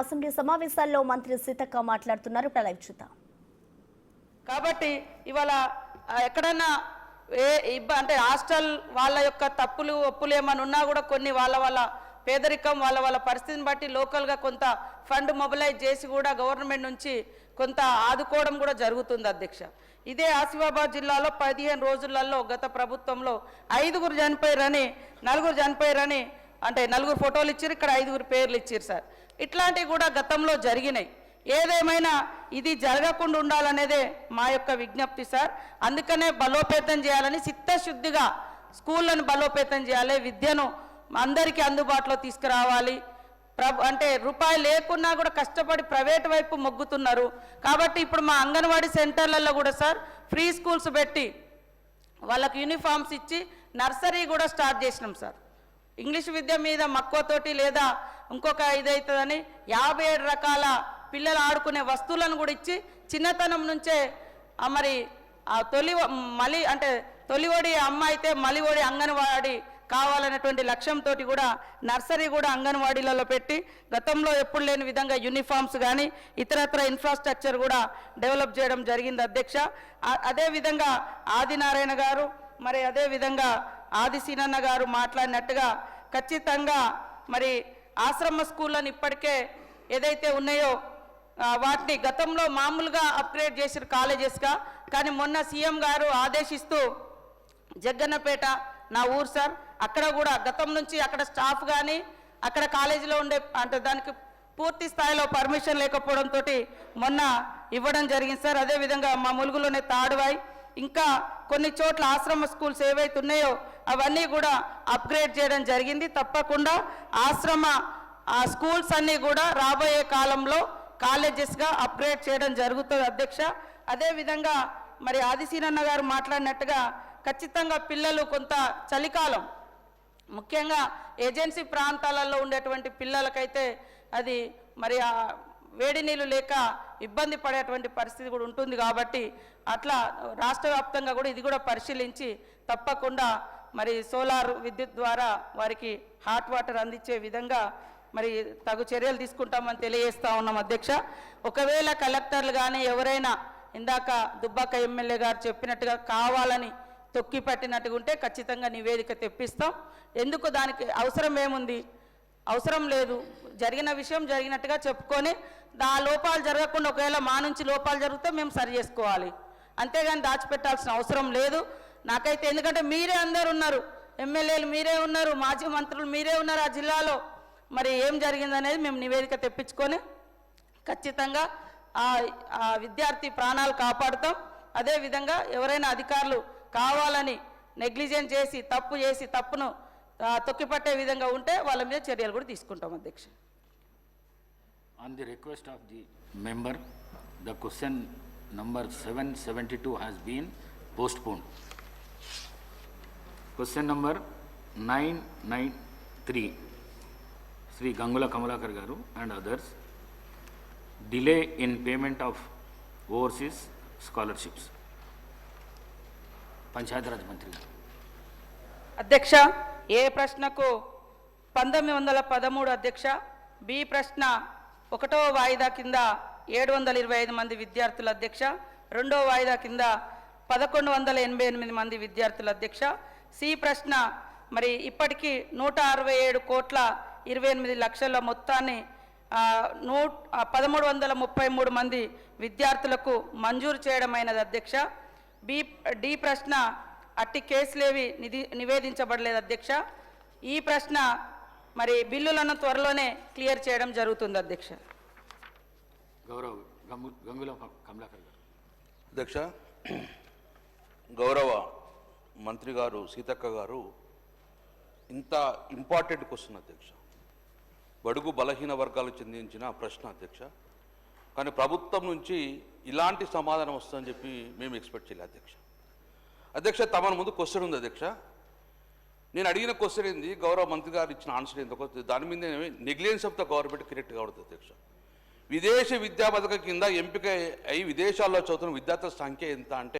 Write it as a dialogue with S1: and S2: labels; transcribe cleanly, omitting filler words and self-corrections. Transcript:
S1: Assembly సమావేశాల్లో మంత్రి సీతక్క మాట్లాడుతున్నారు. లైవ్ చూద్దాం.
S2: కాబట్టి ఇవాళ ఎక్కడన్నా అంటే హాస్టల్ వాళ్ళ యొక్క తప్పులు ఒప్పులు ఏమైనా ఉన్నా కూడా కొన్ని వాళ్ళ పేదరికం వాళ్ళ పరిస్థితిని బట్టి లోకల్గా కొంత ఫండ్ మొబిలైజ్ చేసి కూడా గవర్నమెంట్ నుంచి కొంత ఆదుకోవడం కూడా జరుగుతుంది అధ్యక్ష. ఇదే ఆసిఫాబాద్ జిల్లాలో 15 రోజులలో గత ప్రభుత్వంలో 5 చనిపోయారని 4 చనిపోయారని అంటే 4 ఫోటోలు ఇచ్చారు, ఇక్కడ 5 పేర్లు ఇచ్చారు సార్. ఇట్లాంటివి కూడా గతంలో జరిగినాయి. ఏదేమైనా ఇది జరగకుండా ఉండాలనేదే మా యొక్క విజ్ఞప్తి సార్. అందుకనే బలోపేతం చేయాలని చిత్తశుద్ధిగా స్కూళ్ళను బలోపేతం చేయాలి, విద్యను అందరికీ అందుబాటులో తీసుకురావాలి. అంటే రూపాయి లేకున్నా కూడా కష్టపడి ప్రైవేట్ వైపు మొగ్గుతున్నారు. కాబట్టి ఇప్పుడు మా అంగన్వాడీ సెంటర్లలో కూడా సార్ ఫ్రీ స్కూల్స్ పెట్టి వాళ్ళకు యూనిఫామ్స్ ఇచ్చి నర్సరీ కూడా స్టార్ట్ చేసినాం సార్. ఇంగ్లీష్ విద్య మీద మక్కువతోటి లేదా ఇంకొక ఇదవుతుందని 57 రకాల పిల్లలు ఆడుకునే వస్తువులను కూడా ఇచ్చి చిన్నతనం నుంచే మరి తొలివడి అమ్మ అయితే మలివడి అంగన్వాడీ కావాలనేటువంటి లక్ష్యంతో కూడా నర్సరీ కూడా అంగన్వాడీలలో పెట్టి గతంలో ఎప్పుడు లేని విధంగా యూనిఫామ్స్ కానీ ఇతరత్ర ఇన్ఫ్రాస్ట్రక్చర్ కూడా డెవలప్ చేయడం జరిగింది అధ్యక్ష. అదేవిధంగా ఆదినారాయణ గారు మరి అదేవిధంగా ఆది సీనన్న గారు మాట్లాడినట్టుగా ఖచ్చితంగా మరి ఆశ్రమ స్కూళ్ళని ఇప్పటికే ఏదైతే ఉన్నాయో వాటిని గతంలో మామూలుగా అప్గ్రేడ్ చేసారు కాలేజెస్గా. కానీ మొన్న సీఎం గారు ఆదేశిస్తూ జగ్గన్నపేట నా ఊరు సార్, అక్కడ కూడా గతం నుంచి అక్కడ స్టాఫ్ కానీ అక్కడ కాలేజీలో ఉండే అంటే దానికి పూర్తి స్థాయిలో పర్మిషన్ లేకపోవడంతో మొన్న ఇవ్వడం జరిగింది సార్. అదేవిధంగా మా ములుగులోనే తాడువాయి ఇంకా కొన్ని చోట్ల ఆశ్రమ స్కూల్స్ ఏవైతే ఉన్నాయో అవన్నీ కూడా అప్గ్రేడ్ చేయడం జరిగింది. తప్పకుండా ఆశ్రమ స్కూల్స్ అన్నీ కూడా రాబోయే కాలంలో కాలేజెస్గా అప్గ్రేడ్ చేయడం జరుగుతుంది అధ్యక్ష. అదేవిధంగా మరి ఆదిశీనన్న గారు మాట్లాడినట్టుగా ఖచ్చితంగా పిల్లలు కొంత చలికాలం ముఖ్యంగా ఏజెన్సీ ప్రాంతాలలో ఉండేటువంటి పిల్లలకైతే అది మరి వేడి నీళ్ళు లేక ఇబ్బంది పడేటువంటి పరిస్థితి కూడా ఉంటుంది. కాబట్టి అట్లా రాష్ట్ర వ్యాప్తంగా కూడా ఇది కూడా పరిశీలించి తప్పకుండా మరి సోలార్ విద్యుత్ ద్వారా వారికి హాట్ వాటర్ అందించే విధంగా మరి తగు చర్యలు తీసుకుంటామని తెలియజేస్తా ఉన్నాం అధ్యక్ష. ఒకవేళ కలెక్టర్లు కానీ ఎవరైనా ఇందాక దుబ్బాక ఎమ్మెల్యే గారు చెప్పినట్టుగా కావాలని తొక్కి పట్టినట్టుగా ఉంటే ఖచ్చితంగా నివేదిక తెప్పిస్తాం. ఎందుకు దానికి అవసరం ఏముంది, అవసరం లేదు. జరిగిన విషయం జరిగినట్టుగా చెప్పుకొని ఆ లోపాలు జరగకుండా ఒకవేళ మా నుంచి లోపాలు జరిగితే మేము సరి చేసుకోవాలి, అంతేగాని దాచిపెట్టాల్సిన అవసరం లేదు నాకైతే. ఎందుకంటే మీరే అందరు ఉన్నారు, ఎమ్మెల్యేలు మీరే ఉన్నారు, మాజీ మంత్రులు మీరే ఉన్నారు ఆ జిల్లాలో. మరి ఏం జరిగిందనేది మేము నివేదిక తెప్పించుకొని ఖచ్చితంగా ఆ విద్యార్థి ప్రాణాలు కాపాడుతాం. అదేవిధంగా ఎవరైనా అధికారులు కావాలని నెగ్లిజెన్స్ చేసి తప్పును తొక్కిపట్టే విధంగా ఉంటే వాళ్ళ మీద చర్యలు కూడా తీసుకుంటాం అధ్యక్ష.
S3: On the request of the member, the question number 772 has been postponed. Question number 993, Sri Gangula Kamalakar Garu and others, delay in payment of overseas scholarships. Panchayat Raj మంత్రి
S2: అధ్యక్ష, ఏ ప్రశ్నకు 1913 అధ్యక్ష, బి ప్రశ్న 1వ వాయిదా కింద 725 మంది విద్యార్థుల అధ్యక్ష, 2వ వాయిదా కింద 1188 మంది విద్యార్థుల అధ్యక్ష. సి ప్రశ్న మరి ఇప్పటికీ 167,28,00,000 మొత్తాన్ని 1333 మంది విద్యార్థులకు మంజూరు చేయడమైనది అధ్యక్ష. డి ప్రశ్న అట్టి కేసులేవి నివేదించబడలేదు అధ్యక్ష. ఈ ప్రశ్న మరి బిల్లులను త్వరలోనే క్లియర్ చేయడం జరుగుతుంది అధ్యక్ష.
S3: గౌరవ గంగుల కమలాకర్ గారు.
S4: అధ్యక్ష, గౌరవ మంత్రి గారు సీతక్క గారు ఇంత ఇంపార్టెంట్ క్వశ్చన్ అధ్యక్ష, బడుగు బలహీన వర్గాలకు చెందించిన ప్రశ్న అధ్యక్ష. కానీ ప్రభుత్వం నుంచి ఇలాంటి సమాధానం వస్తుందని చెప్పి మేము ఎక్స్పెక్ట్ చేయలేదు అధ్యక్ష. అధ్యక్ష, తమ ముందు క్వశ్చన్ ఉంది అధ్యక్ష. నేను అడిగిన క్వశ్చన్ ఏంది, గౌరవ మంత్రి గారు ఇచ్చిన ఆన్సర్ ఏందో దాని మీద negligence of the government correct కావద్దు అధ్యక్ష. విదేశీ విద్యా పథకం కింద ఎంపిక అయి విదేశాల్లో చదువుతున్న విద్యార్థుల సంఖ్య ఎంత అంటే